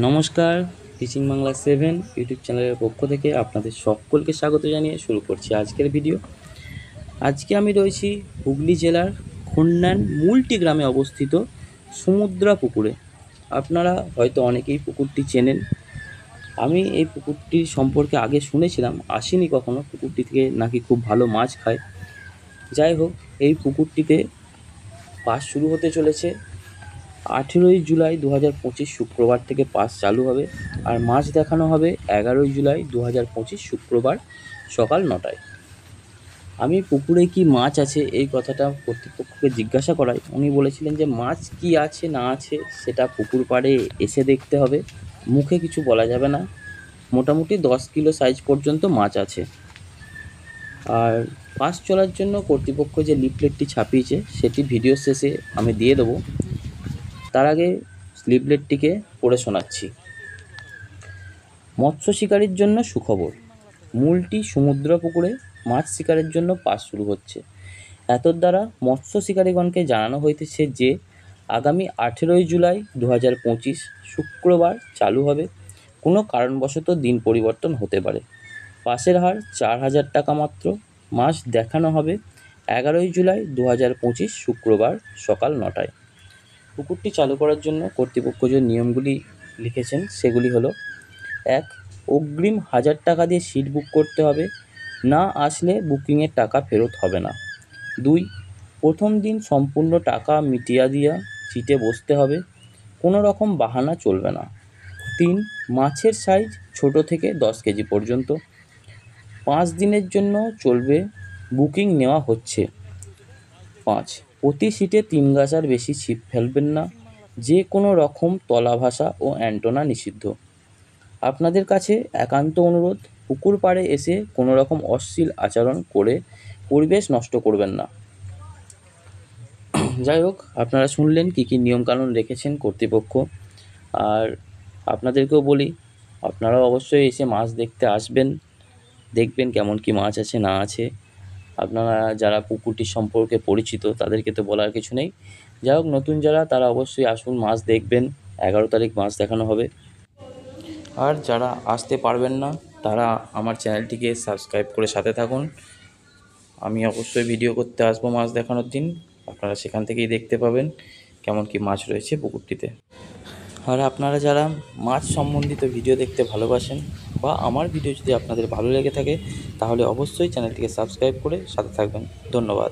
নমস্কার, fishing Bangla 7 YouTube চ্যানেলের পক্ষ থেকে আপনাদের সকলকে স্বাগত জানিয়ে শুরু করছি আজকের ভিডিও। আজকে আমি রয়েছি হুগলি জেলার খন্ডান মুলটি গ্রামে অবস্থিত সমুদ্রা পুকুরে। আপনারা হয়তো অনেকেই পুকুরটি চেনেন। আমি এই পুকুরটির সম্পর্কে আগে শুনেছিলাম, আসিনি কখনো। পুকুরটি থেকে নাকি খুব ভালো মাছ খায়। যাই হোক, এই পুকুরটিতে পাস শুরু হতে চলেছে 18ই জুলাই 2025 শুক্রবার থেকে পাস চালু হবে, আর মাছ দেখানো হবে 11ই জুলাই 2025 শুক্রবার সকাল 9টায়। আমি পুকুরে কি মাছ আছে এই কথাটা কর্তৃপক্ষকে জিজ্ঞাসা করায় উনি বলেছিলেন যে মাছ কি আছে না আছে সেটা পুকুর পাড়ে এসে দেখতে হবে, মুখে কিছু বলা যাবে না। মোটামুটি 10 কিলো সাইজ পর্যন্ত মাছ আছে। আর পাস চলার জন্য কর্তৃপক্ষ যে লিফলেটটি ছাপিয়েছে সেটি ভিডিও শেষে আমি দিয়ে দেবো। তার আগে লিফলেটটিকে পড়ে শোনাচ্ছি। মৎস্য শিকারীর জন্য সুখবর, মুলটি সমুদ্র পুকুরে মাছ শিকারের জন্য পাস শুরু হচ্ছে। এতর দ্বারা মৎস্য শিকারীগণকে জানানো হইতেছে যে আগামী 18ই জুলাই 2025 শুক্রবার চালু হবে। কোনো কারণবশত দিন পরিবর্তন হতে পারে। পাসের হার 4000 টাকা মাত্র। মাছ দেখানো হবে 11ই জুলাই 2025 শুক্রবার সকাল 9টায়। পুকুরটি চালু করার জন্য কর্তৃপক্ষ যে নিয়মগুলি লিখেছেন সেগুলি হলো: 1. অগ্রিম 1000 টাকা দিয়ে সিট বুক করতে হবে, না আসলে বুকিংয়ের টাকা ফেরত হবে না। 2. প্রথম দিন সম্পূর্ণ টাকা মিটিয়ে দিয়া সিটে বসতে হবে, কোনো রকম বাহানা চলবে না। 3. মাছের সাইজ ছোট থেকে 10 কেজি পর্যন্ত। 5 দিনের জন্য চলবে, বুকিং নেওয়া হচ্ছে। 5. প্রতি সিটে 3 গাছার বেশি ছিপ ফেলবেন না, যে কোনো রকম তলা ভাষা ও অ্যান্টেনা নিষিদ্ধ। আপনাদের কাছে একান্ত অনুরোধ, পুকুর পাড়ে এসে কোনো রকম অশ্লীল আচরণ করে পরিবেশ নষ্ট করবেন না। যাই হোক, আপনারা শুনলেন কী কী নিয়মকানুন রেখেছেন কর্তৃপক্ষ। আর আপনাদেরকেও বলি, আপনারাও অবশ্যই এসে মাছ দেখতে আসবেন, দেখবেন কেমন কি মাছ আছে না আছে। আপনারা যারা পুকুরটির সম্পর্কে পরিচিত তাদেরকে তো বলার কিছু নেই। যাই হোক, নতুন যারা তারা অবশ্যই আসুন, মাছ দেখবেন। 11 তারিখ মাছ দেখানো হবে। আর যারা আসতে পারবেন না তারা আমার চ্যানেলটিকে সাবস্ক্রাইব করে সাথে থাকুন। আমি অবশ্যই ভিডিও করতে আসবো মাছ দেখানোর দিন। আপনারা সেখান থেকেই দেখতে পাবেন কেমন কি মাছ রয়েছে পুকুরটিতে। আর আপনারা যারা মাছ সম্বন্ধিত ভিডিও দেখতে ভালোবাসেন বা আমার ভিডিও যদি আপনাদের ভালো লেগে থাকে তাহলে অবশ্যই চ্যানেলটিকে সাবস্ক্রাইব করে সাথে থাকবেন। ধন্যবাদ।